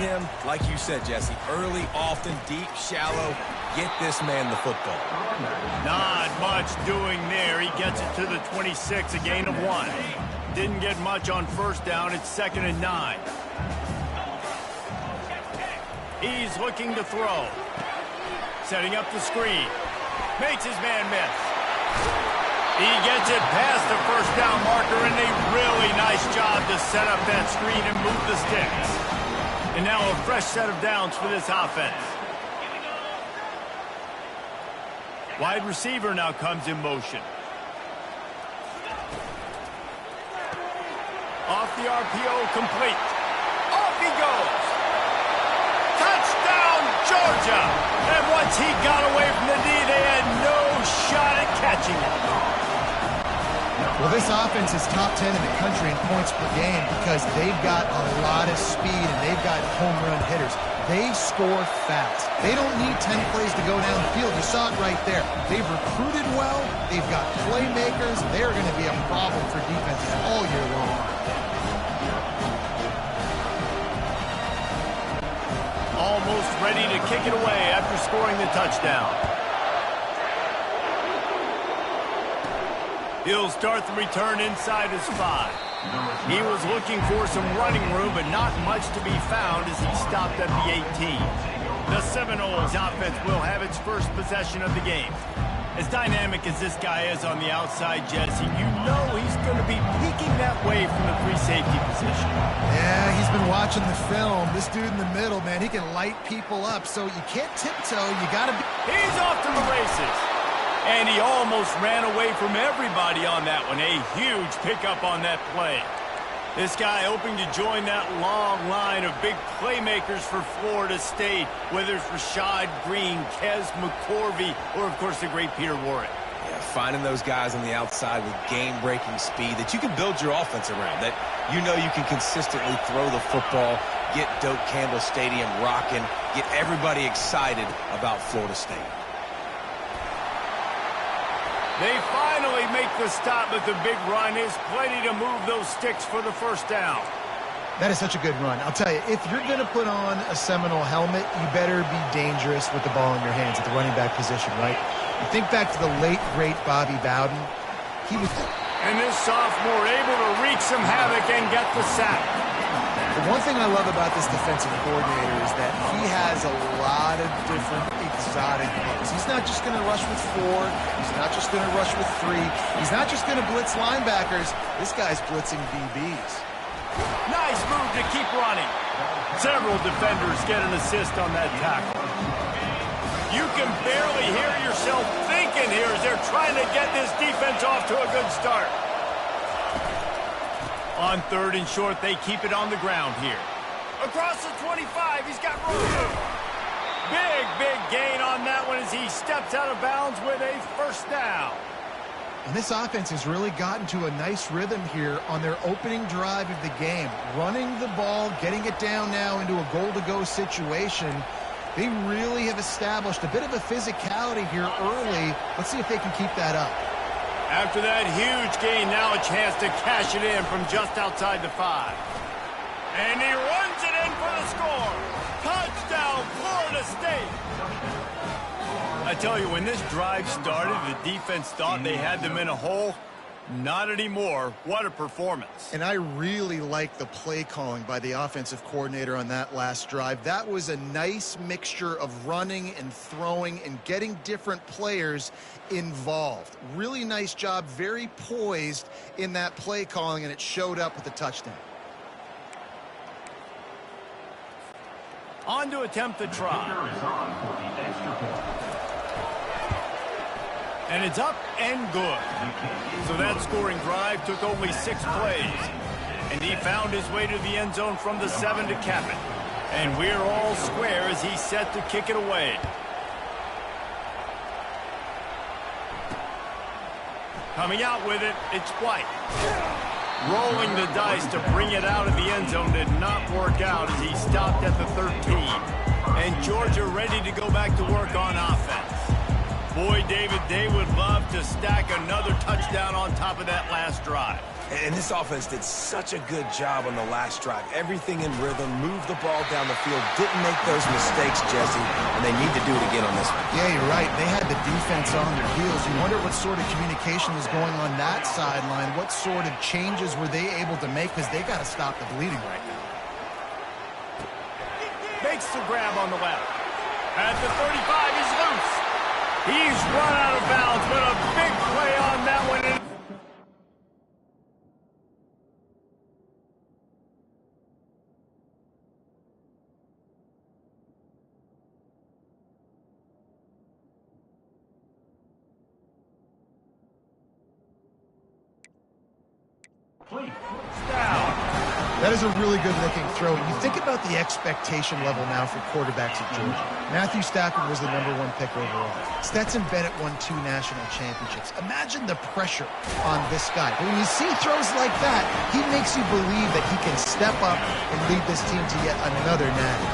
him, like you said, Jesse, early, often, deep, shallow. Get this man the football. Not much doing there. He gets it to the 26, a gain of 1. Didn't get much on first down. It's 2nd and 9. He's looking to throw. Setting up the screen. Makes his man miss. He gets it past the first down marker, and a really nice job to set up that screen and move the sticks. And now a fresh set of downs for this offense. Wide receiver now comes in motion. Off the RPO, complete. Off he goes. Touchdown, Georgia! And once he got away from the D, they had no shot at catching it. Well, this offense is top 10 in the country in points per game because they've got a lot of speed and they've got home run hitters. They score fast. They don't need 10 plays to go down the field. You saw it right there. They've recruited well. They've got playmakers. They're going to be a problem for defenses all year long. Almost ready to kick it away after scoring the touchdown. He'll start the return inside his 5. He was looking for some running room, but not much to be found as he stopped at the 18. The Seminoles offense will have its first possession of the game. As dynamic as this guy is on the outside, Jesse, you know he's going to be peeking that way from the free safety position. Yeah, he's been watching the film. This dude in the middle, man, he can light people up, so you can't tiptoe. You got to be... He's off to the races. And he almost ran away from everybody on that one. A huge pickup on that play. This guy hoping to join that long line of big playmakers for Florida State, whether it's Rashad Green, Kez McCorvey, or, of course, the great Peter Warrick. Yeah, finding those guys on the outside with game-breaking speed that you can build your offense around, that you know you can consistently throw the football, get Doak Campbell Stadium rocking, get everybody excited about Florida State. They finally make the stop, but the big run is plenty to move those sticks for the first down. That is such a good run. I'll tell you, if you're going to put on a Seminole helmet, you better be dangerous with the ball in your hands at the running back position, right? You think back to the late, great Bobby Bowden. He was... And this sophomore able to wreak some havoc and get the sack. The one thing I love about this defensive coordinator is that he has a lot of different exotic looks. He's not just going to rush with 4. He's not just going to rush with 3. He's not just going to blitz linebackers. This guy's blitzing DBs. Nice move to keep running. Several defenders get an assist on that tackle. You can barely hear yourself thinking here as they're trying to get this defense off to a good start. On 3rd and short, they keep it on the ground here. Across the 25, he's got room. Big gain on that one as he steps out of bounds with a first down. And this offense has really gotten to a nice rhythm here on their opening drive of the game. Running the ball, getting it down now into a goal-to-go situation. They really have established a bit of a physicality here early. Let's see if they can keep that up. After that huge gain, now a chance to cash it in from just outside the 5. And he runs it in for the score. Touchdown, Florida State. I tell you, when this drive started, the defense thought they had them in a hole. Not anymore. What a performance. And I really like the play calling by the offensive coordinator on that last drive. That was a nice mixture of running and throwing and getting different players involved. Really nice job, very poised in that play calling, and it showed up with the touchdown. On to attempt the try. And it's up and good. So that scoring drive took only 6 plays. And he found his way to the end zone from the 7 to cap it. And we're all square as he's set to kick it away. Coming out with it, it's White. Rolling the dice to bring it out of the end zone did not work out as he stopped at the 13. And Georgia ready to go back to work on offense. Boy, David, they would love to stack another touchdown on top of that last drive. And this offense did such a good job on the last drive. Everything in rhythm, moved the ball down the field, didn't make those mistakes, Jesse, and they need to do it again on this one. Yeah, you're right. They had the defense on their heels. You wonder what sort of communication was going on that sideline. What sort of changes were they able to make? Because they got to stop the bleeding right now. Makes the grab on the left. At the 35, he's loose. He's run out of bounds, but a big play on that one. That is a really good-looking throw. You think about the expectation level now for quarterbacks at Georgia. Matthew Stafford was the #1 pick overall. Stetson Bennett won 2 national championships. Imagine the pressure on this guy. But when you see throws like that, he makes you believe that he can step up and lead this team to yet another natty.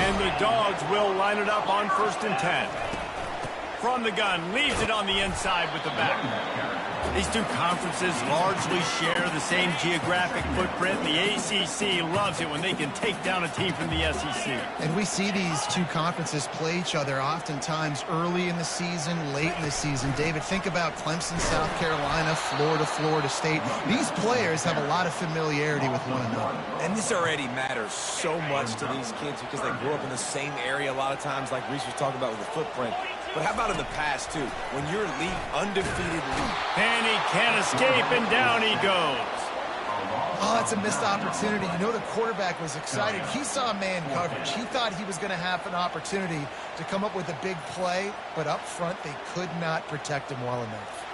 And the Dogs will line it up on 1st and 10. From the gun, leaves it on the inside with the back. These two conferences largely share the same geographic footprint. The ACC loves it when they can take down a team from the SEC. And we see these two conferences play each other oftentimes early in the season, late in the season. David, think about Clemson, South Carolina, Florida, Florida State. These players have a lot of familiarity with one another. And this already matters so much to these kids because they grew up in the same area a lot of times, like Reese was talking about with the footprint. But how about in the past, too? When you're undefeated lead. And he can't escape, and down he goes. Oh, that's a missed opportunity. You know the quarterback was excited. He saw man coverage. He thought he was going to have an opportunity to come up with a big play, but up front they could not protect him well enough.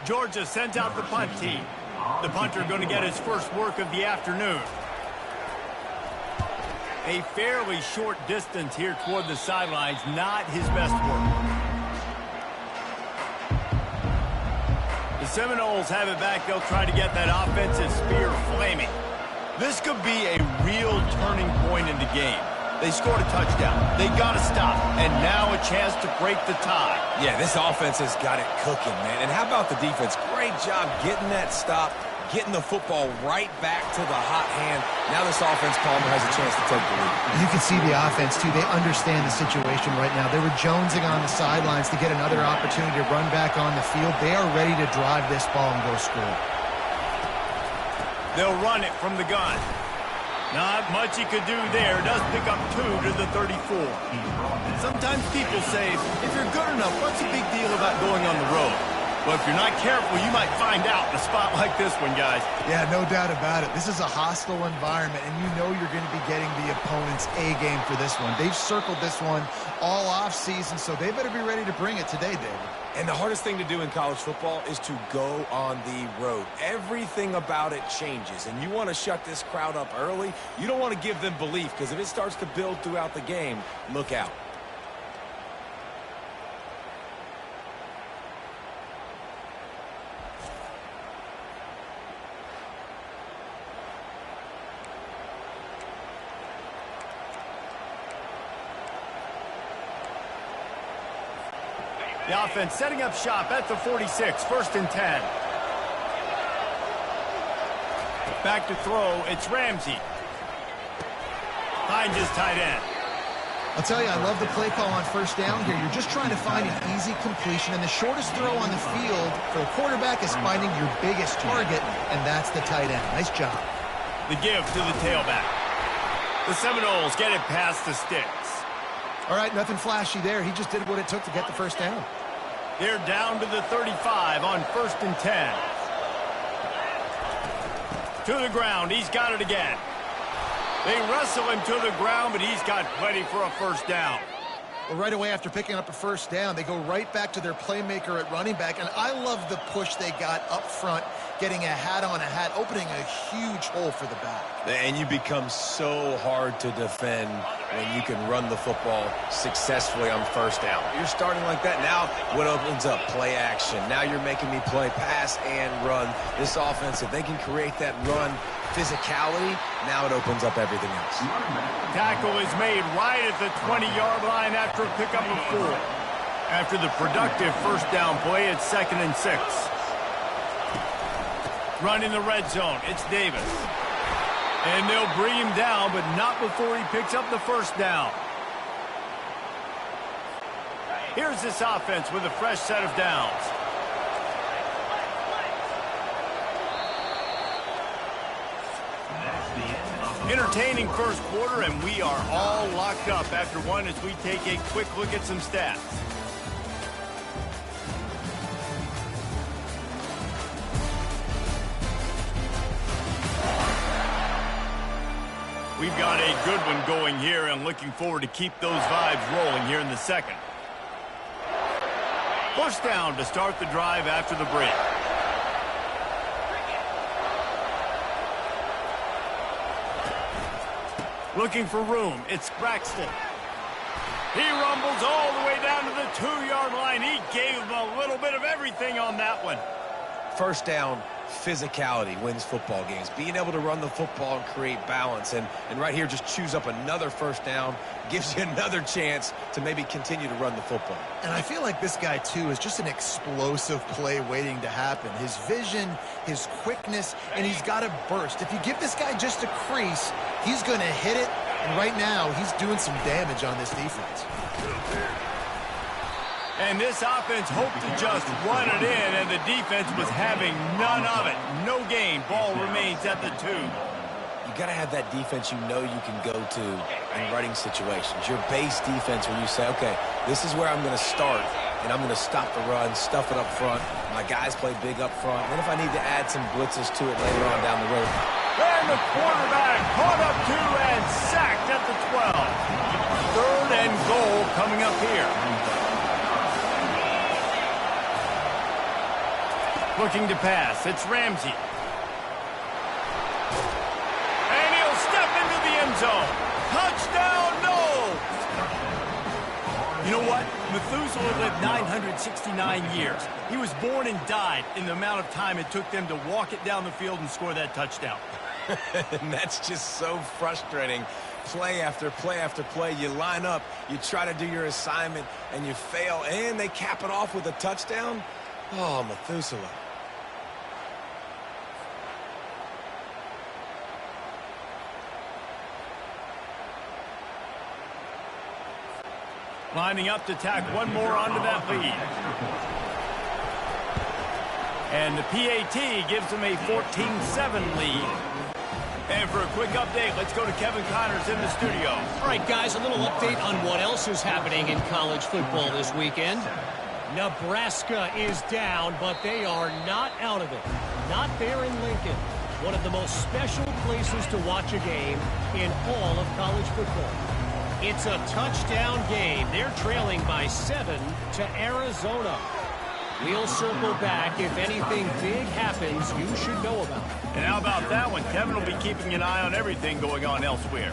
Georgia sends out the punt team. The punter going to get his first work of the afternoon. A fairly short distance here toward the sidelines, not his best work. The Seminoles have it back. They'll try to get that offensive spear flaming. This could be a real turning point in the game. They scored a touchdown. They got to stop. And now a chance to break the tie. Yeah, this offense has got it cooking, man. And how about the defense? Great job getting that stop, getting the football right back to the hot hand. Now this offense, Palmer, has a chance to take the lead. You can see the offense, too. They understand the situation right now. They were jonesing on the sidelines to get another opportunity to run back on the field. They are ready to drive this ball and go score. They'll run it from the gun. Not much he could do there. Does pick up 2 to the 34. Sometimes people say, if you're good enough, what's the big deal about going on the road? Well, if you're not careful, you might find out in a spot like this one, guys. Yeah, no doubt about it. This is a hostile environment, and you know you're going to be getting the opponent's A game for this one. They've circled this one all offseason, so they better be ready to bring it today, David. And the hardest thing to do in college football is to go on the road. Everything about it changes, and you want to shut this crowd up early. You don't want to give them belief, because if it starts to build throughout the game, look out. The offense setting up shop at the 46, 1st and 10. Back to throw, it's Ramsey. Finds his tight end. I'll tell you, I love the play call on 1st down here. You're just trying to find an easy completion, and the shortest throw on the field for a quarterback is finding your biggest target, and that's the tight end. Nice job. The give to the tailback. The Seminoles get it past the sticks. All right, nothing flashy there. He just did what it took to get the 1st down. They're down to the 35 on 1st and 10. To the ground. He's got it again. They wrestle him to the ground, but he's got plenty for a 1st down. Well, right away after picking up a 1st down, they go right back to their playmaker at running back, and I love the push they got up front getting a hat on a hat, opening a huge hole for the back. And you become so hard to defend when you can run the football successfully on first down. You're starting like that. Now what opens up? Play action. Now you're making me play pass and run. This offense, if they can create that run physicality, now it opens up everything else. Tackle is made right at the 20-yard line after a pickup of 4. After the productive first down play, it's 2nd and 6. Running the red zone, it's Davis. And they'll bring him down, but not before he picks up the first down. Here's this offense with a fresh set of downs. Entertaining first quarter, and we are all locked up after one as we take a quick look at some stats. We've got a good one going here and looking forward to keep those vibes rolling here in the second. First down to start the drive after the break. Looking for room, it's Braxton. He rumbles all the way down to the 2-yard line. He gave him a little bit of everything on that one. First down, physicality wins football games. Being able to run the football and create balance. And right here, just choose up another first down, gives you another chance to maybe continue to run the football. And I feel like this guy, too, is just an explosive play waiting to happen. His vision, his quickness, and he's got a burst. If you give this guy just a crease, he's going to hit it. And right now, he's doing some damage on this defense. And this offense hoped to just run it in, and the defense was having none of it. No gain. Ball remains at the 2. You got to have that defense you know you can go to in running situations. Your base defense when you say, okay, this is where I'm going to start, and I'm going to stop the run, stuff it up front. My guys play big up front. What if I need to add some blitzes to it later on down the road? And the quarterback caught up to and sacked at the 12. 3rd and goal coming up here. Looking to pass, it's Ramsey. And he'll step into the end zone. Touchdown, no! You know what? Methuselah lived 969 years. He was born and died in the amount of time it took them to walk it down the field and score that touchdown. And that's just so frustrating. Play after play after play. You line up, you try to do your assignment, and you fail, and they cap it off with a touchdown? Oh, Methuselah. Lining up to tack one more onto that lead. And the PAT gives them a 14-7 lead. And for a quick update, let's go to Kevin Connors in the studio. All right, guys, a little update on what else is happening in college football this weekend. Nebraska is down, but they are not out of it. Not there in Lincoln. One of the most special places to watch a game in all of college football. It's a touchdown game. They're trailing by 7 to Arizona. We'll circle back if anything big happens you should know about. And how about that one? Kevin will be keeping an eye on everything going on elsewhere.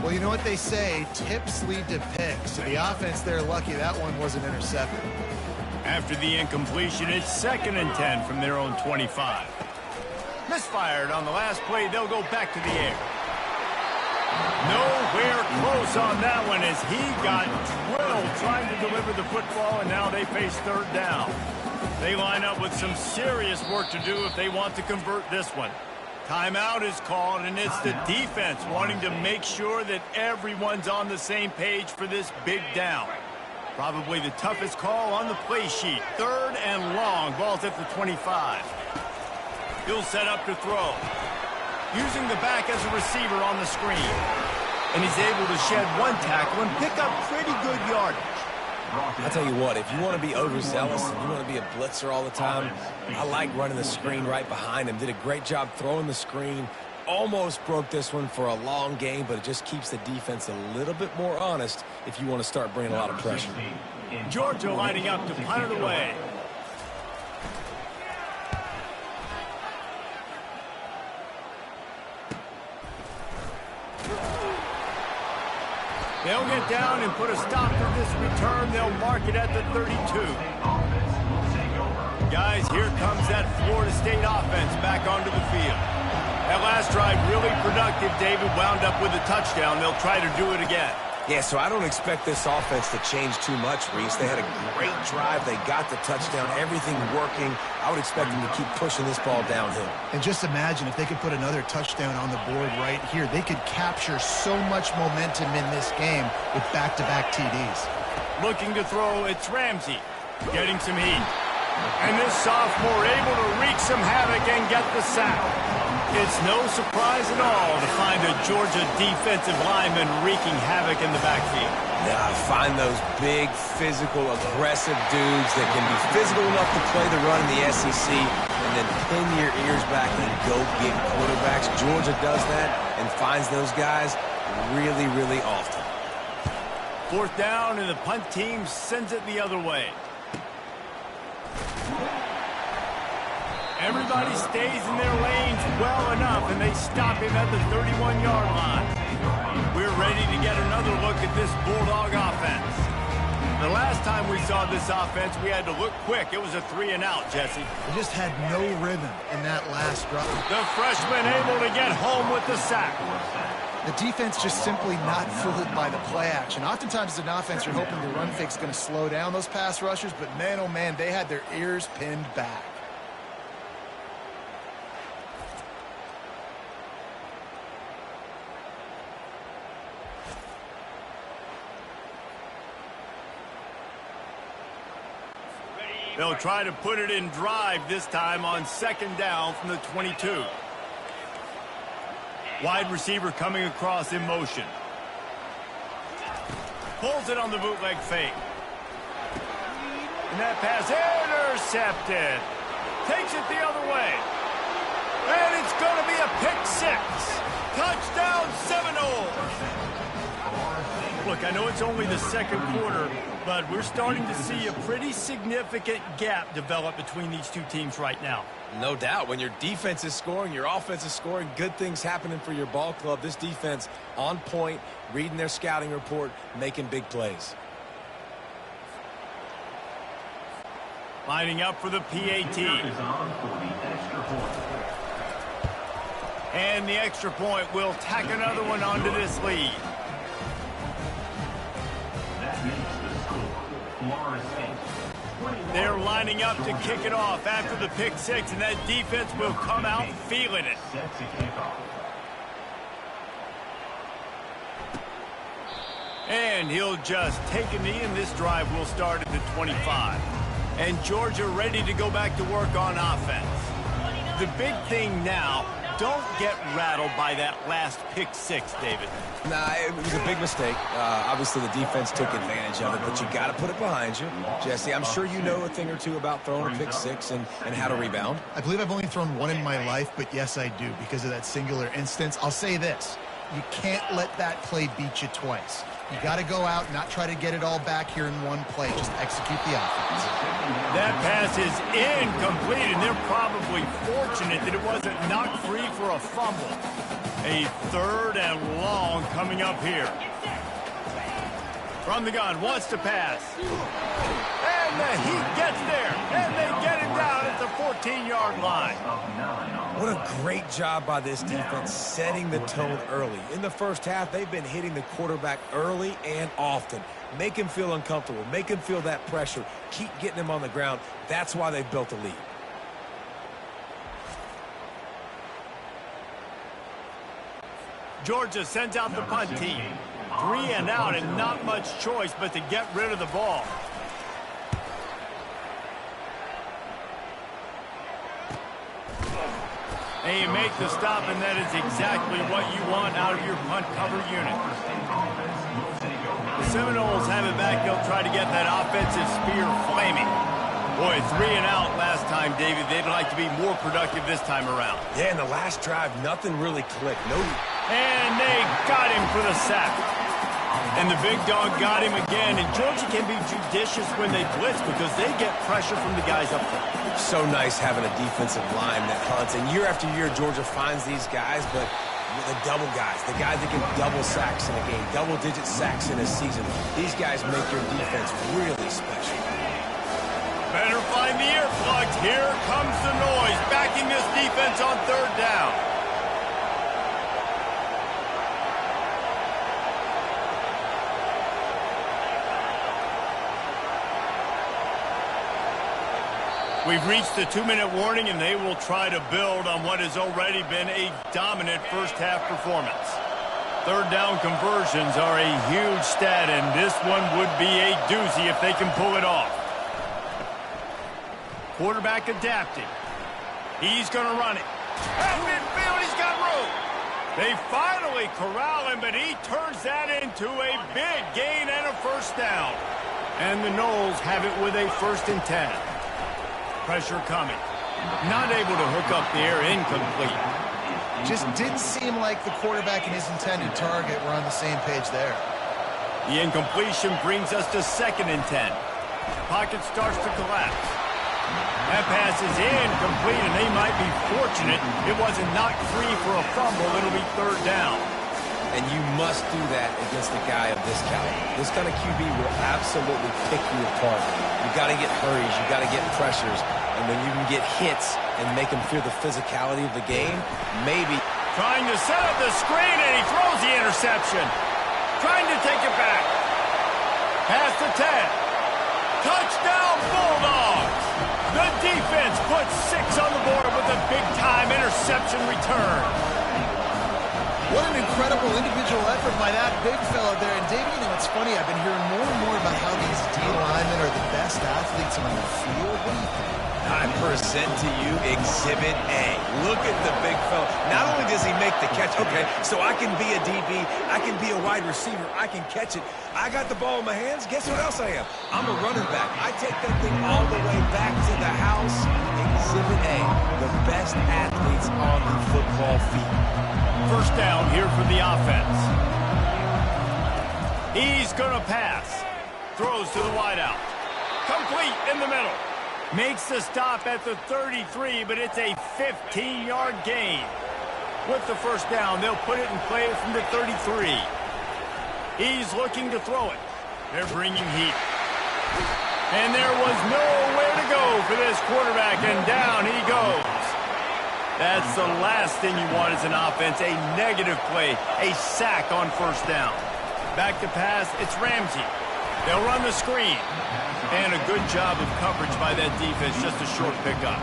Well, you know what they say, tips lead to picks. The offense, they're lucky that one wasn't intercepted. After the incompletion, it's 2nd and 10 from their own 25. Misfired on the last play, they'll go back to the air. Nowhere close on that one as he got drilled trying to deliver the football, and now they face 3rd down. They line up with some serious work to do if they want to convert this one. Timeout is called, and it's the defense wanting to make sure that everyone's on the same page for this big down. Probably the toughest call on the play sheet. 3rd and long. Ball's at the 25. He'll set up to throw. Using the back as a receiver on the screen. And he's able to shed one tackle and pick up pretty good yardage. I'll tell you what, if you want to be overzealous and you want to be a blitzer all the time, I like running the screen right behind him. Did a great job throwing the screen. Almost broke this one for a long game, but it just keeps the defense a little bit more honest if you want to start bringing a lot of pressure. Georgia lining up to punt it away. They'll get down and put a stop to this return. They'll mark it at the 32. Guys, here comes that Florida State offense back onto the field. That last drive really productive. David wound up with a touchdown. They'll try to do it again. Yeah, so I don't expect this offense to change too much, Reese. They had a great drive. They got the touchdown, everything working. I would expect them to keep pushing this ball downhill. And just imagine if they could put another touchdown on the board right here. They could capture so much momentum in this game with back-to-back TDs. Looking to throw, it's Ramsey. Getting some heat. And this sophomore able to wreak some havoc and get the sack. It's no surprise at all to find a Georgia defensive lineman wreaking havoc in the backfield. Now, find those big, physical, aggressive dudes that can be physical enough to play the run in the SEC and then pin your ears back and go get quarterbacks. Georgia does that and finds those guys really, really often. Fourth down, and the punt team sends it the other way. Everybody stays in their lanes well enough, and they stop him at the 31-yard line. We're ready to get another look at this Bulldog offense. The last time we saw this offense, we had to look quick. It was a 3-and-out, Jesse. They just had no rhythm in that last drive. The freshman able to get home with the sack. The defense just simply not fooled by the play action. Oftentimes as an offense, you're hoping the run fake's going to slow down those pass rushers, but man, oh man, they had their ears pinned back. They'll try to put it in drive this time on second down from the 22. Wide receiver coming across in motion. Pulls it on the bootleg fake. And that pass intercepted. Takes it the other way. And it's going to be a pick six. Touchdown Seminoles. Look, I know it's only the second quarter, but we're starting to see a pretty significant gap develop between these two teams right now. No doubt. When your defense is scoring, your offense is scoring, good things happening for your ball club. This defense on point, reading their scouting report, making big plays. Lining up for the PAT. And the extra point will tack another one onto this lead. They're lining up to kick it off after the pick six, and that defense will come out feeling it. And he'll just take a knee, and this drive will start at the 25. And Georgia ready to go back to work on offense. The big thing now, don't get rattled by that last pick six, David. Nah, it was a big mistake. Obviously, the defense took advantage of it, but you got to put it behind you. Jesse, I'm sure you know a thing or two about throwing a pick six and how to rebound. I believe I've only thrown one in my life, but yes, I do because of that singular instance. I'll say this. You can't let that play beat you twice. You got to go out and not try to get it all back here in one play. Just execute the offense. That pass is incomplete, and they're probably fortunate that it wasn't knocked free for a fumble. A third and long coming up here. From the gun, wants to pass. And the heat gets there, and they get him down at the 14-yard line. What a great job by this defense setting the tone early. In the first half, they've been hitting the quarterback early and often. Make him feel uncomfortable. Make him feel that pressure. Keep getting him on the ground. That's why they've built a lead. Georgia sends out the punt team. 3 and out and not much choice but to get rid of the ball. And you make the stop, and that is exactly what you want out of your punt cover unit. The Seminoles have it back. They'll try to get that offensive spear flaming. Boy, 3 and out last time, David. They'd like to be more productive this time around. Yeah, in the last drive, nothing really clicked. And they got him for the sack. And the big dog got him again. And Georgia can be judicious when they blitz because they get pressure from the guys up front. So nice having a defensive line that hunts. And year after year, Georgia finds these guys, but The double guys, the guys that can double sacks in a game, double-digit sacks in a season. These guys make your defense really special. Better find the earplugs. Here comes the noise, backing this defense on third down. We've reached the 2-minute warning, and they will try to build on what has already been a dominant first-half performance. Third down conversions are a huge stat, and this one would be a doozy if they can pull it off. Quarterback adapting. He's going to run it. At midfield, he's got room. They finally corral him, but he turns that into a big gain and a first down. And the Noles have it with a 1st and 10. Pressure coming. Not able to hook up the air, incomplete. Just didn't seem like the quarterback and his intended target were on the same page there. The incompletion brings us to 2nd and 10. Pocket starts to collapse. That pass is incomplete, and they might be fortunate it wasn't knocked free for a fumble. It'll be 3rd down. And you must do that against a guy of this caliber. This kind of QB will absolutely pick you apart. You've got to get hurries. You've got to get pressures. And when you can get hits and make them feel the physicality of the game, maybe. Trying to set up the screen, and he throws the interception. Trying to take it back. Past the 10. Touchdown, Bulldogs! The defense puts 6 on the board with a big-time interception return. What an incredible individual effort by that big fella there. And, Dave, you know, it's funny. I've been hearing more and more about how these D linemen are the best athletes on the field. What do you think? I present to you Exhibit A. Look at the big fella. Not only does he make the catch, okay, so I can be a DB, I can be a wide receiver, I can catch it. I got the ball in my hands. Guess what else I am? I'm a running back. I take that thing all the way back to the house. Exhibit A, the best athletes on the football field. First down here for the offense. He's going to pass. Throws to the wideout. Complete in the middle. Makes the stop at the 33, but it's a 15-yard gain. With the first down, they'll put it in play from the 33. He's looking to throw it. They're bringing heat. And there was nowhere to go for this quarterback, and down he goes. That's the last thing you want as an offense, a negative play, a sack on first down. Back to pass, it's Ramsey. They'll run the screen. And a good job of coverage by that defense, just a short pickup.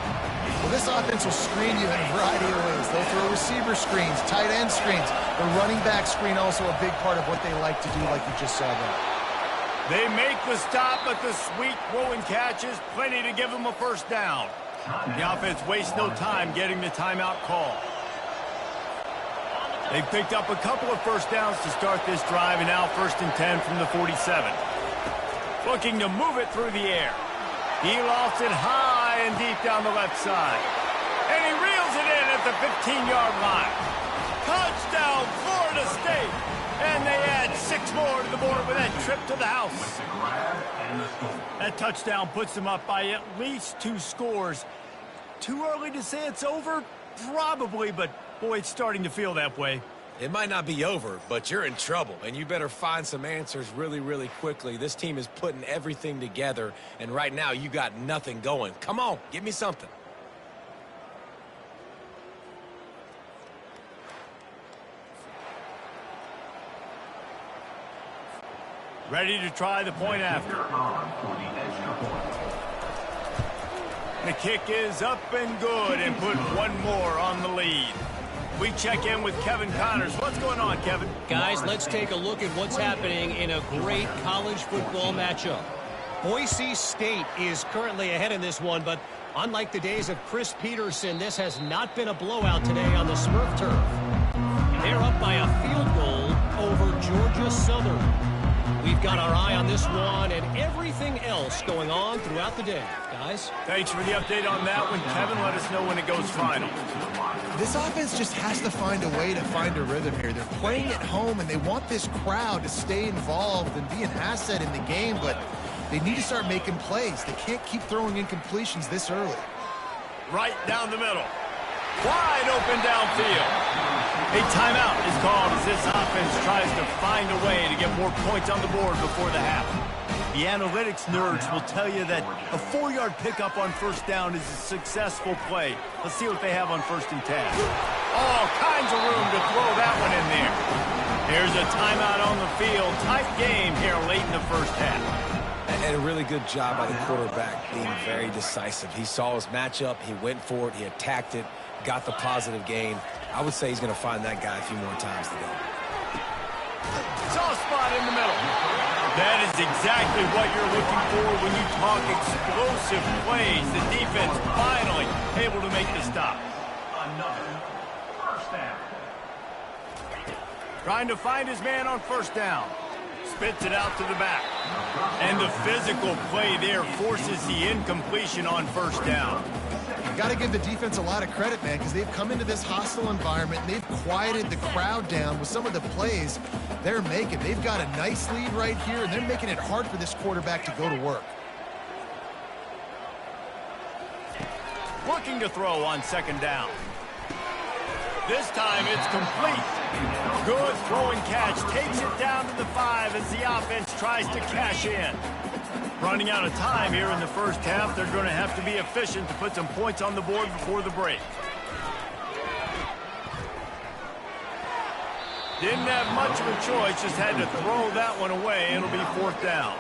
Well, this offense will screen you in a variety of ways. They'll throw receiver screens, tight end screens. The running back screen also a big part of what they like to do, like you just saw there. They make the stop, but the sweet rolling catch is plenty to give them a first down. The offense wastes no time getting the timeout call. They've picked up a couple of first downs to start this drive, and now 1st and 10 from the 47. Looking to move it through the air. He lofts it high and deep down the left side. And he reels it in at the 15-yard line. Touchdown, Florida State. And they add 6 more to the board with that trip to the house. That touchdown puts them up by at least 2 scores. Too early to say it's over? Probably, but boy, it's starting to feel that way. It might not be over, but you're in trouble, and you better find some answers really, really quickly. This team is putting everything together, and right now you got nothing going. Come on, give me something. Ready to try the point after. The kick is up and good, and put 1 more on the lead. We check in with Kevin Connors. What's going on, Kevin? Guys, let's take a look at what's happening in a great college football matchup. Boise State is currently ahead in this one, but unlike the days of Chris Peterson, this has not been a blowout today on the Smurf turf. They're up by a field goal over Georgia Southern. We've got our eye on this one and everything else going on throughout the day. Guys? Thanks for the update on that one, Kevin. Let us know when it goes final. This offense just has to find a way to find a rhythm here. They're playing at home, and they want this crowd to stay involved and be an asset in the game, but they need to start making plays. They can't keep throwing incompletions this early. Right down the middle. Wide open downfield. A timeout is called as this offense tries to find a way to get more points on the board before the half. The analytics nerds will tell you that a 4-yard pickup on first down is a successful play. Let's see what they have on 1st and 10. All kinds of room to throw that one in there. There's a timeout on the field. Tight game here late in the first half. And a really good job by the quarterback being very decisive. He saw his matchup, he went for it, he attacked it, got the positive gain. I would say he's going to find that guy a few more times today. Soft spot in the middle. That is exactly what you're looking for when you talk explosive plays. The defense finally able to make the stop. Another first down. Trying to find his man on first down. Spits it out to the back. And the physical play there forces the incompletion on first down. Got to give the defense a lot of credit, man, because they've come into this hostile environment, and they've quieted the crowd down with some of the plays they're making. They've got a nice lead right here, and they're making it hard for this quarterback to go to work. Looking to throw on 2nd down. This time it's complete. Good throwing catch. Takes it down to the 5 as the offense tries to cash in. Running out of time here in the first half. They're going to have to be efficient to put some points on the board before the break. Didn't have much of a choice. Just had to throw that one away. It'll be 4th down.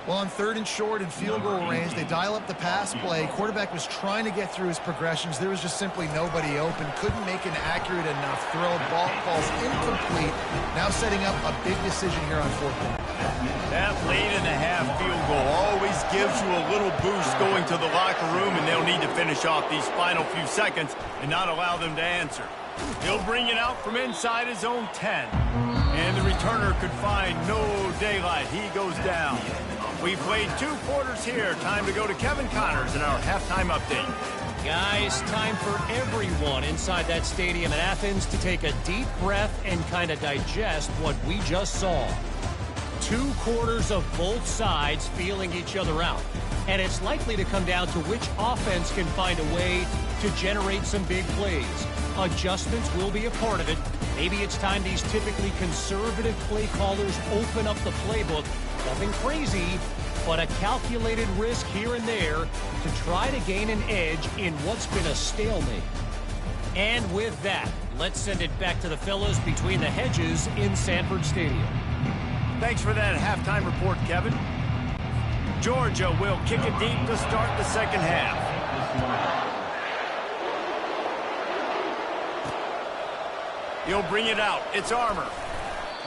Well, on 3rd and short and field goal range, they dial up the pass play. Quarterback was trying to get through his progressions. There was just simply nobody open. Couldn't make an accurate enough throw. Ball falls incomplete. Now setting up a big decision here on 4th down. That late in the half field goal always gives you a little boost going to the locker room, and they'll need to finish off these final few seconds and not allow them to answer. He'll bring it out from inside his own 10. And the returner could find no daylight. He goes down. We played 2 quarters here. Time to go to Kevin Connors in our halftime update. Guys, time for everyone inside that stadium in Athens to take a deep breath and kind of digest what we just saw. 2 quarters of both sides feeling each other out. And it's likely to come down to which offense can find a way to generate some big plays. Adjustments will be a part of it. Maybe it's time these typically conservative play callers open up the playbook. Nothing crazy, but a calculated risk here and there to try to gain an edge in what's been a stalemate. And with that, let's send it back to the fellas between the hedges in Sanford Stadium. Thanks for that halftime report, Kevin. Georgia will kick it deep to start the second half. He'll bring it out. It's Armour.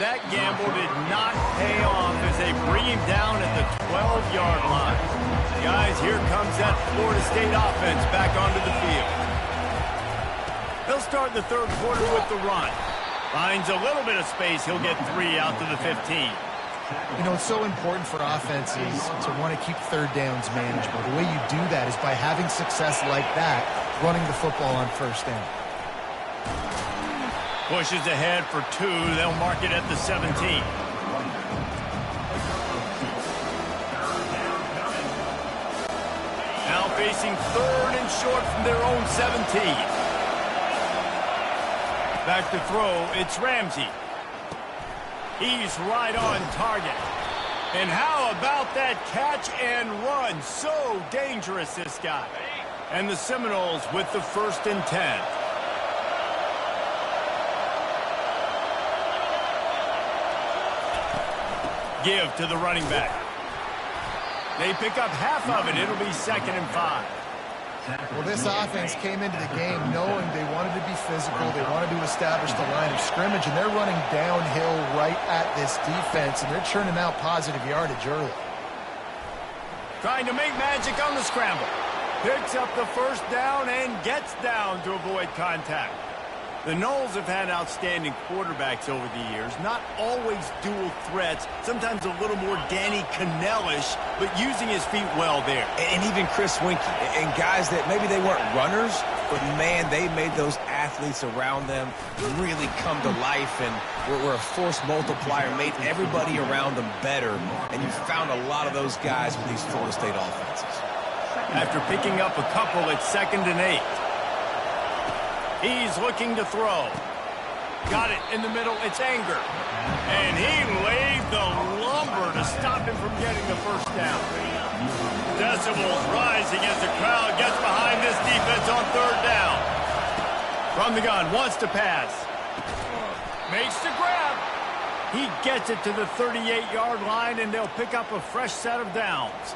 That gamble did not pay off as they bring him down at the 12-yard line. Guys, here comes that Florida State offense back onto the field. He'll start the 3rd quarter with the run. Finds a little bit of space. He'll get 3 out to the 15. You know, it's so important for offenses to want to keep 3rd downs manageable. The way you do that is by having success like that, running the football on 1st down. Pushes ahead for 2. They'll mark it at the 17. Now facing 3rd and short from their own 17. Back to throw. It's Ramsey. He's right on target. And how about that catch and run? So dangerous, this guy. And the Seminoles with the 1st and 10. Give to the running back. They pick up half of it. It'll be 2nd and 5. Well, this offense came into the game knowing they wanted to be physical. They wanted to establish the line of scrimmage, and they're running downhill right at this defense, and they're churning out positive yardage early. Trying to make magic on the scramble. Picks up the 1st down and gets down to avoid contact. The Noles have had outstanding quarterbacks over the years, not always dual threats, sometimes a little more Danny Cannell-ish, but using his feet well there. And even Chris Winkie, and guys that maybe they weren't runners, but man, they made those athletes around them really come to life and were a force multiplier, made everybody around them better, and you found a lot of those guys with these Florida State offenses. After picking up a couple, it's 2nd and 8. He's looking to throw. Got it in the middle. It's Anger. And he laid the lumber to stop him from getting the first down. Decibels rising as the crowd gets behind this defense on third down. From the gun, wants to pass. Makes the grab. He gets it to the 38-yard line, and they'll pick up a fresh set of downs.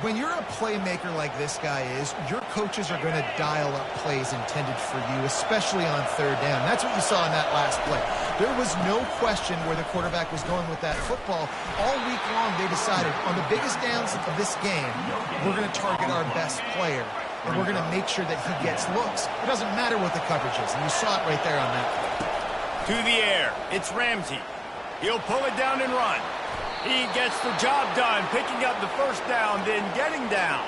When you're a playmaker like this guy is, your coaches are going to dial up plays intended for you, especially on third down. That's what you saw in that last play. There was no question where the quarterback was going with that football. All week long, they decided on the biggest downs of this game, we're going to target our best player, and we're going to make sure that he gets looks. It doesn't matter what the coverage is, and you saw it right there on that play. To the air, it's Ramsey. He'll pull it down and run. He gets the job done, picking up the first down, then getting down.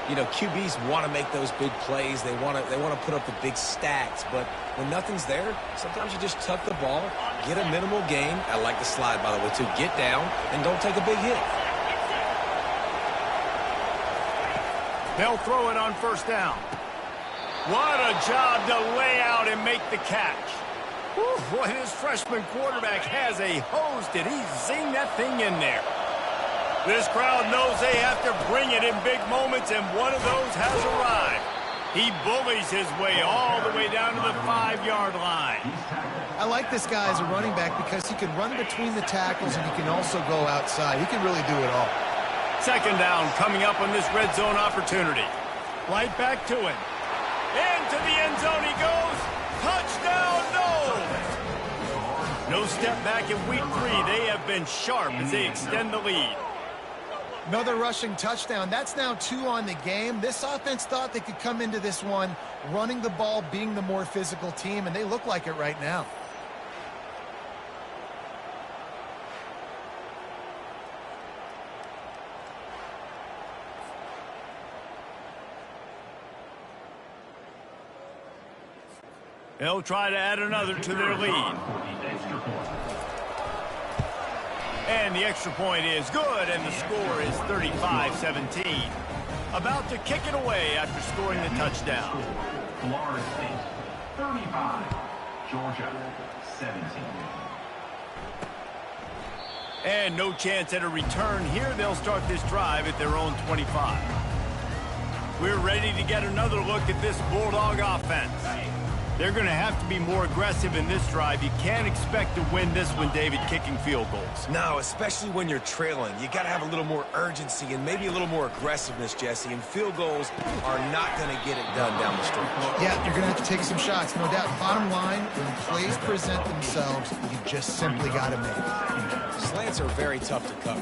You know, QBs want to make those big plays. They want to put up the big stats. But when nothing's there, sometimes you just tuck the ball, get a minimal gain. I like the slide, by the way, too. Get down and don't take a big hit. They'll throw it on first down. What a job to lay out and make the catch. Whew, boy, this freshman quarterback has a hose. Did he zing that thing in there? This crowd knows they have to bring it in big moments, and one of those has arrived. He bullies his way all the way down to the 5-yard line. I like this guy as a running back because he can run between the tackles and he can also go outside. He can really do it all. Second down coming up on this red zone opportunity. Right back to him. Into the end zone he goes. Touchdown, no! No step back in week 3. They have been sharp as they extend the lead. Another rushing touchdown. That's now 2 on the game. This offense thought they could come into this one running the ball, being the more physical team, and they look like it right now. They'll try to add another to their lead. And the extra point is good, and the score is 35-17. About to kick it away after scoring the touchdown. Florida State, 35. Georgia, 17. And no chance at a return here. They'll start this drive at their own 25. We're ready to get another look at this Bulldog offense. They're going to have to be more aggressive in this drive. You can't expect to win this one, David, kicking field goals. No, especially when you're trailing. You got to have a little more urgency and maybe a little more aggressiveness, Jesse. And field goals are not going to get it done down the stretch. Yeah, you're going to have to take some shots, no doubt. Bottom line, when plays present themselves, you just simply got to make it. Slants are very tough to cover,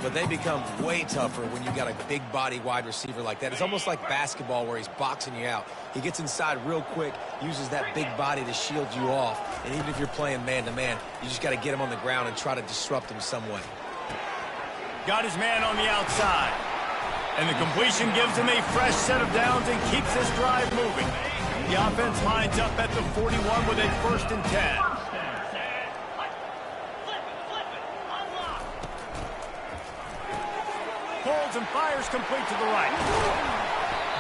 but they become way tougher when you got a big body wide receiver like that. It's almost like basketball where he's boxing you out. He gets inside real quick, uses that big body to shield you off, and even if you're playing man-to-man, you just got to get him on the ground and try to disrupt him some way. Got his man on the outside, and the completion gives him a fresh set of downs and keeps this drive moving. The offense lines up at the 41 with a 1st and 10. Pulls and fires complete to the right.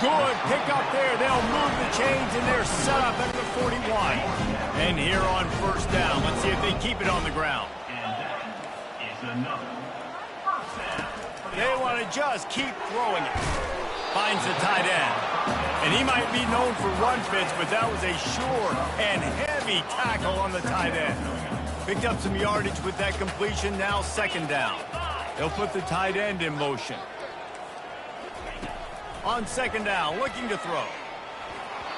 Good pick up there. They'll move the chains, and they're set up at the 41. And here on 1st down, let's see if they keep it on the ground. And that is another 1st down. They want to just keep throwing it. Finds the tight end. And he might be known for run fits, but that was a sure and heavy tackle on the tight end. Picked up some yardage with that completion. Now 2nd down. They'll put the tight end in motion. On 2nd down, looking to throw.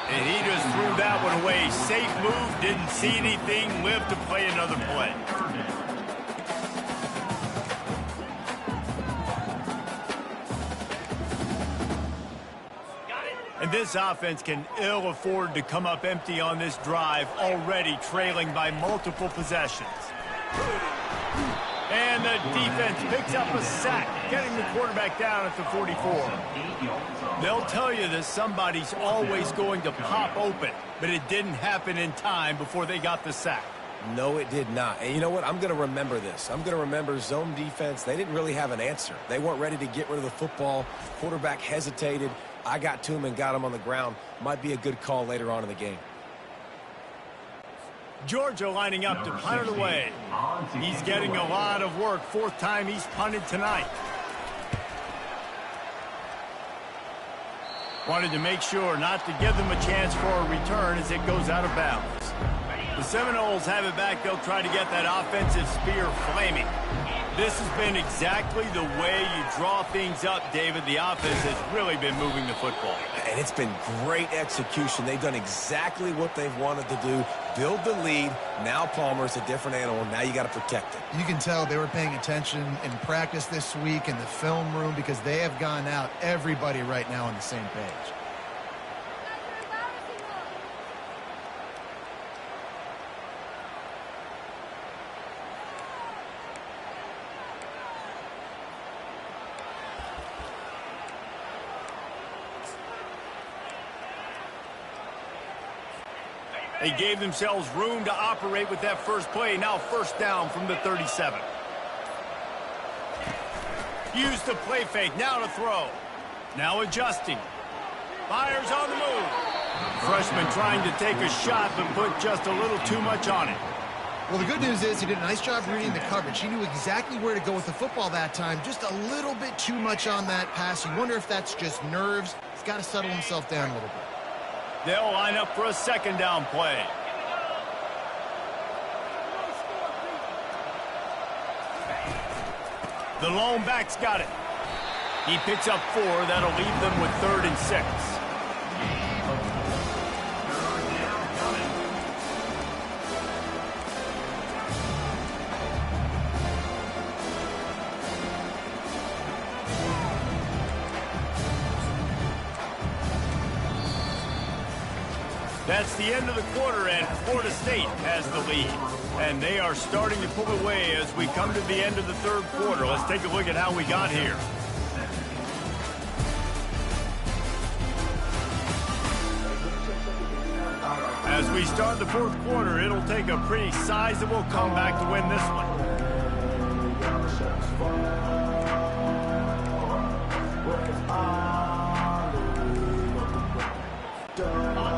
And he just threw that one away. Safe move, didn't see anything, lived to play another play. And this offense can ill afford to come up empty on this drive, already trailing by multiple possessions. And the defense picks up a sack, getting the quarterback down at the 44. They'll tell you that somebody's always going to pop open, but it didn't happen in time before they got the sack. No, it did not. And you know what? I'm going to remember this. I'm going to remember zone defense. They didn't really have an answer. They weren't ready to get rid of the football. Quarterback hesitated. I got to him and got him on the ground. Might be a good call later on in the game. Georgia lining up to punt it away. He's getting a lot of work. 4th time he's punted tonight. Wanted to make sure not to give them a chance for a return as it goes out of bounds. The Seminoles have it back. They'll try to get that offensive spear flaming. This has been exactly the way you draw things up, David. The offense has really been moving the football. And it's been great execution. They've done exactly what they've wanted to do. Build the lead. Now Palmer's a different animal. Now you got to protect it. You can tell they were paying attention in practice this week in the film room because they have gone out, everybody right now on the same page. They gave themselves room to operate with that first play. Now 1st down from the 37. Use the play fake. Now to throw. Now adjusting. Fires on the move. Freshman trying to take a shot, but put just a little too much on it. Well, the good news is he did a nice job reading the coverage. He knew exactly where to go with the football that time. Just a little bit too much on that pass. You wonder if that's just nerves. He's got to settle himself down a little bit. They'll line up for a 2nd down play. The lone back's got it. He picks up 4. That'll leave them with 3rd and 6. That's the end of the quarter, and Florida State has the lead. And they are starting to pull away as we come to the end of the 3rd quarter. Let's take a look at how we got here. As we start the 4th quarter, it'll take a pretty sizable comeback to win this one.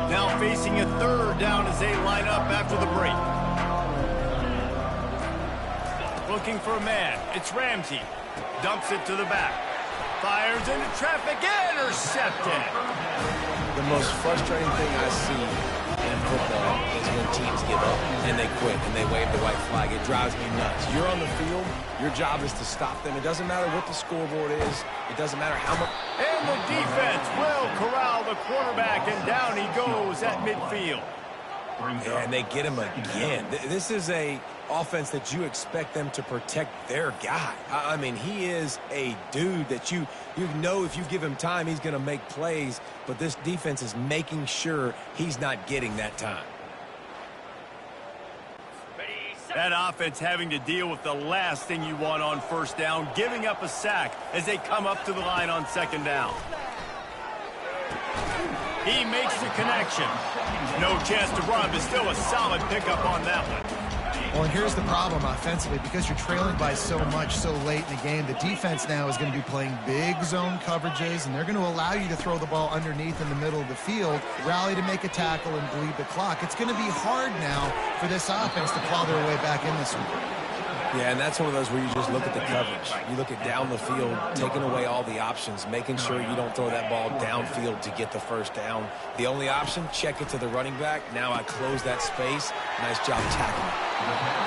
Now facing a 3rd down as they line up after the break. Looking for a man. It's Ramsey. Dumps it to the back. Fires into traffic. Intercepted. The most frustrating thing I see in football is when teams give up and they quit and they wave the white flag. It drives me nuts. You're on the field. Your job is to stop them. It doesn't matter what the scoreboard is. It doesn't matter how much. And the defense will corral the quarterback, and down he goes at midfield. Yeah, and they get him again. This is a offense that you expect them to protect their guy. I mean, he is a dude that you know if you give him time, he's going to make plays, but this defense is making sure he's not getting that time. That offense having to deal with the last thing you want on 1st down, giving up a sack as they come up to the line on 2nd down. He makes the connection. No chance to run, but still a solid pickup on that one. Well, and here's the problem offensively. Because you're trailing by so much so late in the game, the defense now is going to be playing big zone coverages, and they're going to allow you to throw the ball underneath in the middle of the field, rally to make a tackle, and bleed the clock. It's going to be hard now for this offense to claw their way back in this one. Yeah, and that's one of those where you just look at the coverage. You look at down the field, taking away all the options, making sure you don't throw that ball downfield to get the 1st down. The only option, check it to the running back. Now I close that space. Nice job tackling.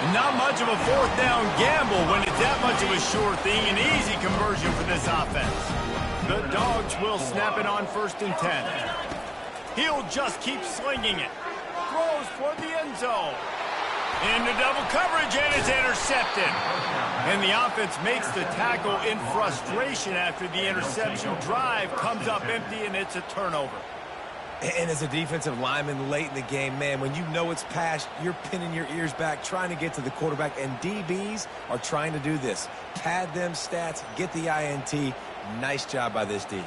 And not much of a 4th down gamble when it's that much of a sure thing. An easy conversion for this offense. The Dogs will snap it on 1st and 10. He'll just keep slinging it. Throws toward the end zone. Into double coverage, and it's intercepted. And the offense makes the tackle in frustration after the interception. Drive comes up empty, and it's a turnover. And as a defensive lineman late in the game, man, when you know it's past, you're pinning your ears back, trying to get to the quarterback, and DBs are trying to do this. Pad them stats, get the INT. Nice job by this D.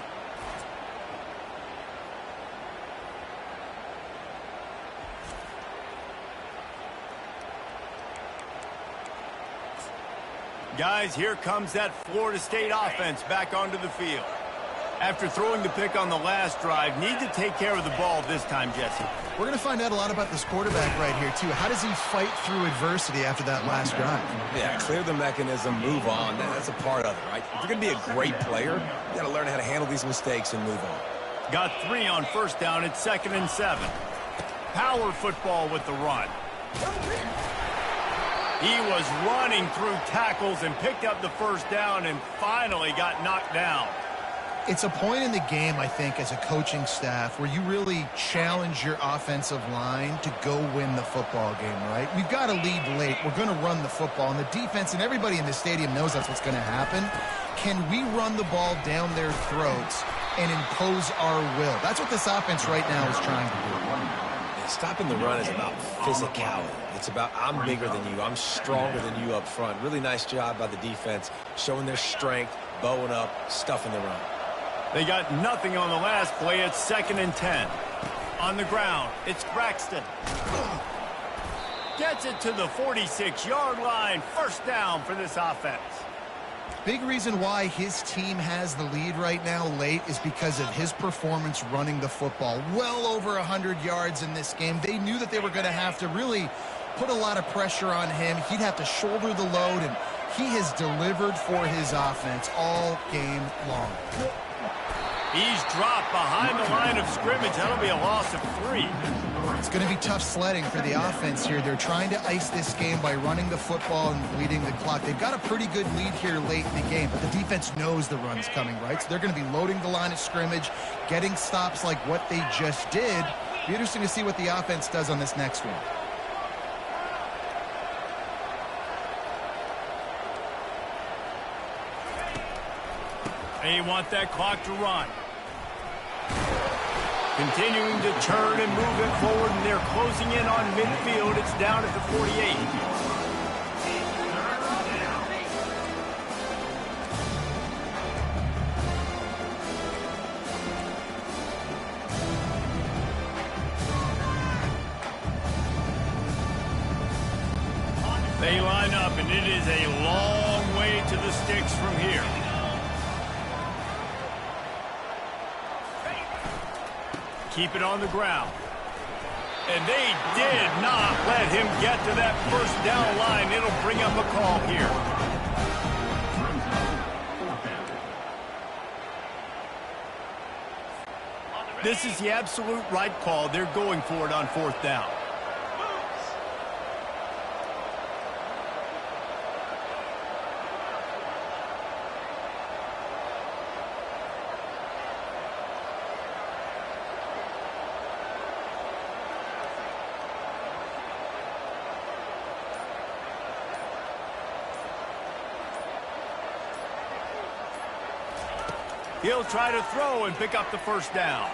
Guys, here comes that Florida State offense back onto the field. After throwing the pick on the last drive, need to take care of the ball this time, Jesse. We're going to find out a lot about this quarterback right here, too. How does he fight through adversity after that last drive? Yeah, clear the mechanism, move on. That's a part of it, right? If you're going to be a great player, you got to learn how to handle these mistakes and move on. Got 3 on first down. It's 2nd and 7. Power football with the run. He was running through tackles and picked up the first down and finally got knocked down. It's a point in the game, I think, as a coaching staff where you really challenge your offensive line to go win the football game, right? We've got to lead late. We're going to run the football. And the defense and everybody in the stadium knows that's what's going to happen. Can we run the ball down their throats and impose our will? That's what this offense right now is trying to do. Yeah, stopping the run is about physicality. It's about I'm bigger than you. I'm stronger than you up front. Really nice job by the defense, showing their strength, bowing up, stuffing the run. They got nothing on the last play. It's 2nd and 10. On the ground, it's Braxton. Gets it to the 46-yard line. First down for this offense. Big reason why his team has the lead right now late is because of his performance running the football. Well over 100 yards in this game. They knew that they were going to have to really put a lot of pressure on him. He'd have to shoulder the load, and he has delivered for his offense all game long. He's dropped behind the line of scrimmage. That'll be a loss of 3. It's going to be tough sledding for the offense here. They're trying to ice this game by running the football and bleeding the clock. They've got a pretty good lead here late in the game, but the defense knows the run's coming, right? So they're going to be loading the line of scrimmage, getting stops like what they just did. Be interesting to see what the offense does on this next one. They want that clock to run. Continuing to turn and move it forward, and they're closing in on midfield. It's down at the 48. They line up, and it is a long way to the sticks from here. Keep it on the ground. And they did not let him get to that first down line. It'll bring up a call here. This is the absolute right call. They're going for it on 4th down. He'll try to throw and pick up the first down.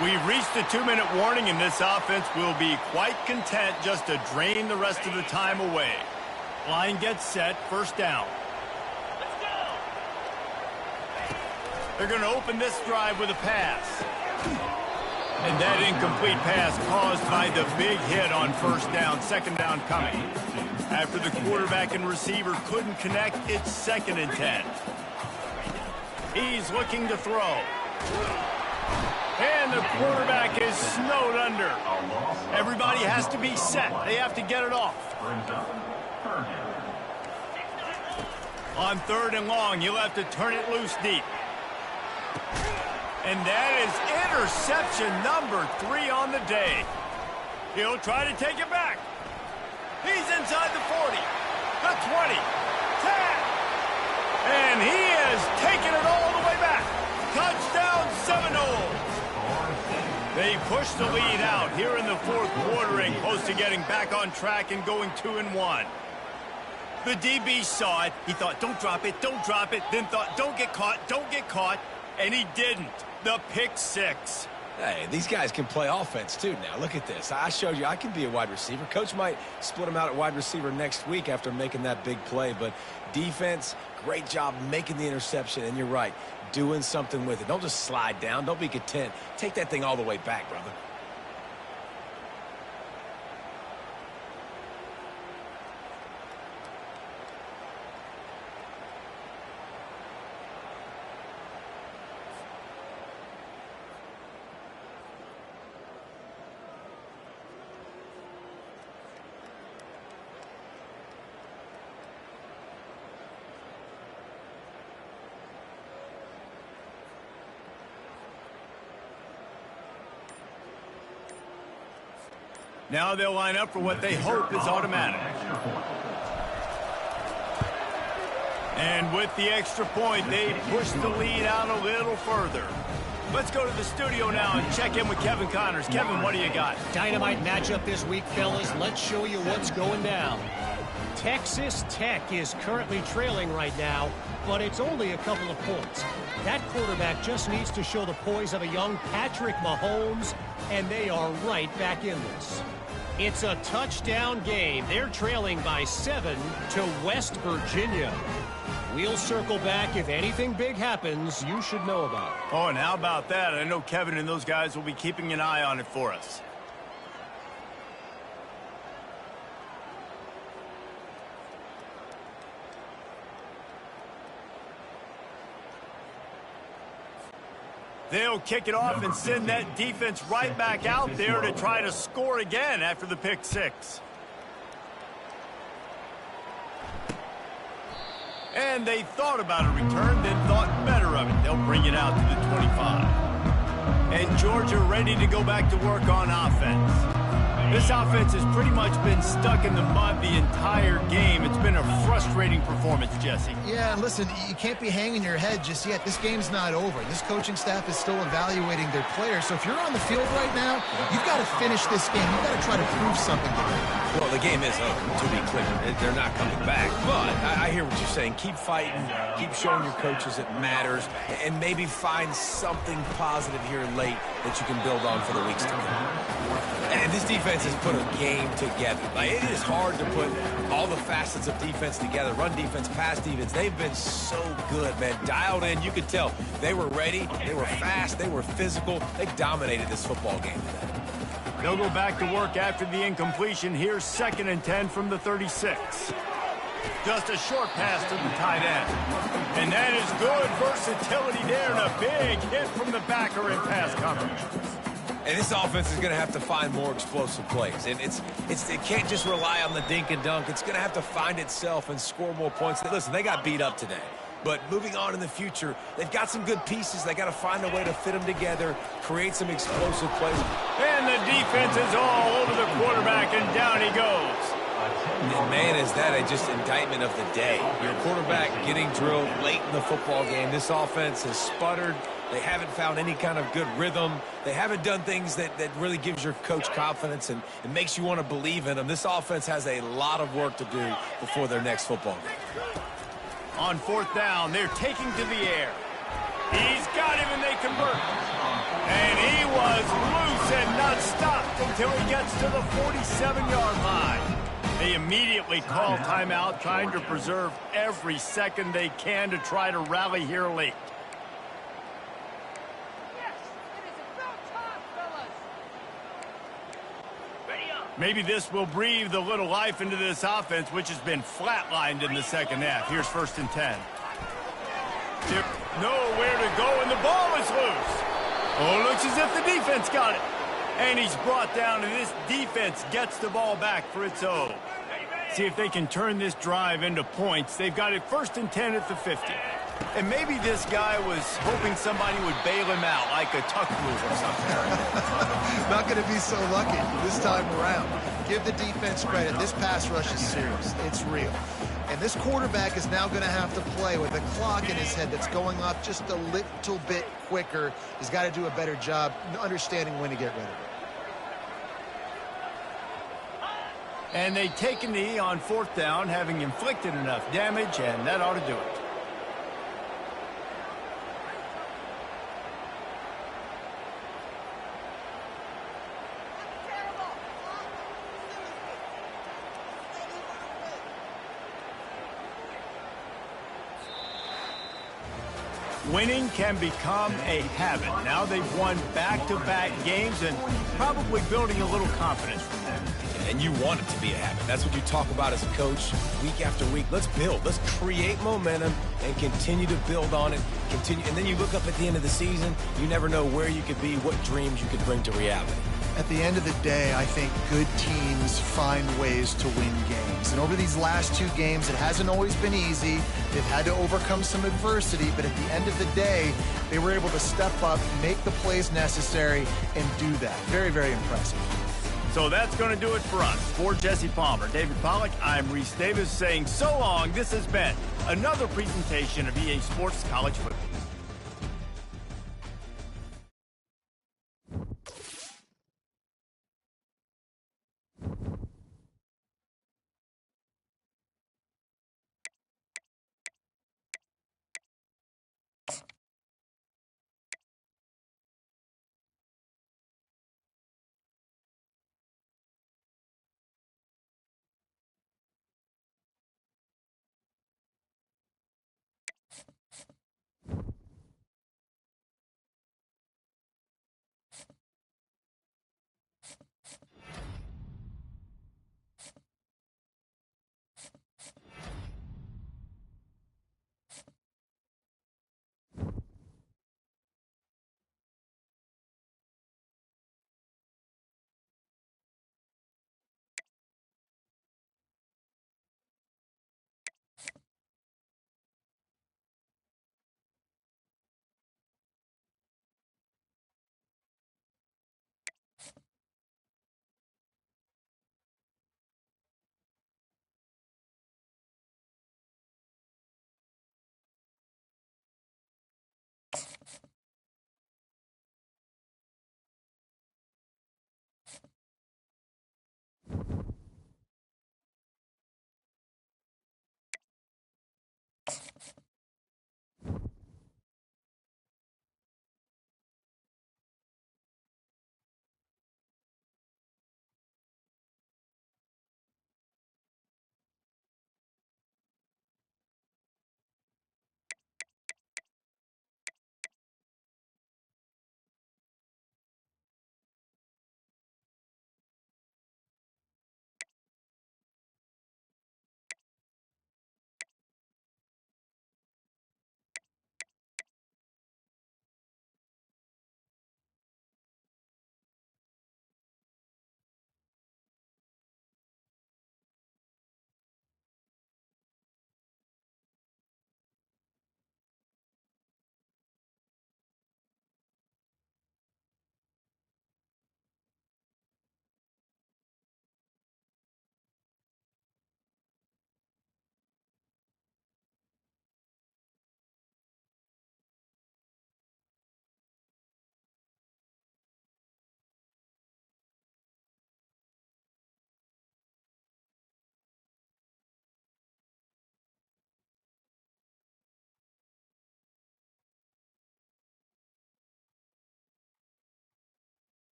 We've reached the 2-minute warning, and this offense will be quite content just to drain the rest of the time away. Line gets set, first down. Let's go. They're going to open this drive with a pass. And that incomplete pass caused by the big hit on first down, 2nd down coming. After the quarterback and receiver couldn't connect, it's 2nd and 10. He's looking to throw. And the quarterback is snowed under. Everybody has to be set. They have to get it off. On 3rd and long, you'll have to turn it loose deep. And that is interception number 3 on the day. He'll try to take it back. He's inside the 40, the 20, 10. And he is taking it all the way back. Touchdown Seminoles. They push the lead out here in the 4th quarter and close to getting back on track and going 2-1. The DB saw it. He thought, don't drop it, don't drop it. Then thought, don't get caught, don't get caught. And he didn't. The pick 6. Hey, these guys can play offense, too, now. Look at this. I showed you I can be a wide receiver. Coach might split him out at wide receiver next week after making that big play. But defense, great job making the interception. And you're right, doing something with it. Don't just slide down. Don't be content. Take that thing all the way back, brother. Now they'll line up for what they hope is automatic. And with the extra point, they push the lead out a little further. Let's go to the studio now and check in with Kevin Connors. Kevin, what do you got? Dynamite matchup this week, fellas. Let's show you what's going down. Texas Tech is currently trailing right now, but it's only a couple of points. That quarterback just needs to show the poise of a young Patrick Mahomes, and they are right back in this. It's a touchdown game. They're trailing by 7 to West Virginia. We'll circle back. If anything big happens, you should know about it. Oh, and how about that? I know Kevin and those guys will be keeping an eye on it for us. They'll kick it off and send that defense right back out there to try to score again after the pick six. And they thought about a return, then thought better of it. They'll bring it out to the 25. And Georgia ready to go back to work on offense. This offense has pretty much been stuck in the mud the entire game. It's been a frustrating performance, Jesse. Yeah, listen, you can't be hanging your head just yet. This game's not over. This coaching staff is still evaluating their players. So if you're on the field right now, you've got to finish this game. You've got to try to prove something to them. Well, the game is over, to be clear. They're not coming back. But I hear what you're saying. Keep fighting. Keep showing your coaches it matters. And maybe find something positive here late that you can build on for the weeks to come. And this defense has put a game together. Like, it is hard to put all the facets of defense together. Run defense, pass defense. They've been so good, man. Dialed in. You could tell they were ready. They were fast. They were physical. They dominated this football game today. They'll go back to work after the incompletion. Here's 2nd and 10 from the 36. Just a short pass to the tight end. And that is good versatility there and a big hit from the backer in pass coverage. And this offense is going to have to find more explosive plays. And it can't just rely on the dink and dunk. It's going to have to find itself and score more points. Listen, they got beat up today. But moving on in the future, they've got some good pieces. They got to find a way to fit them together, create some explosive plays. And the defense is all over the quarterback, and down he goes. And man, is that just indictment of the day. Your quarterback getting drilled late in the football game. This offense has sputtered. They haven't found any kind of good rhythm. They haven't done things that really gives your coach confidence and it makes you want to believe in them. This offense has a lot of work to do before their next football game. On 4th down, they're taking to the air. He's got him, and they convert. And he was loose and not stopped until he gets to the 47-yard line. They immediately call timeout, trying to preserve every second they can to try to rally here late. Maybe this will breathe a little life into this offense, which has been flatlined in the second half. Here's 1st and 10. Nowhere to go, and the ball is loose. Oh, looks as if the defense got it. And he's brought down, and this defense gets the ball back for its own. See if they can turn this drive into points. They've got it 1st and 10 at the 50. And maybe this guy was hoping somebody would bail him out, like a tuck move or something. Not going to be so lucky this time around. Give the defense credit. This pass rush is serious. It's real. And this quarterback is now going to have to play with a clock in his head that's going up just a little bit quicker. He's got to do a better job understanding when to get rid of it. And they take a knee on 4th down, having inflicted enough damage, and that ought to do it. Winning can become a habit. Now they've won back-to-back games and probably building a little confidence from that. And you want it to be a habit. That's what you talk about as a coach week after week. Let's build. Let's create momentum and continue to build on it. And then you look up at the end of the season, you never know where you could be, what dreams you could bring to reality. At the end of the day, I think good teams find ways to win games. And over these last 2 games, it hasn't always been easy. They've had to overcome some adversity, but at the end of the day, they were able to step up, make the plays necessary, and do that. Very, very impressive. So that's going to do it for us. For Jesse Palmer, David Pollack, I'm Reese Davis saying so long. This has been another presentation of EA Sports College Football.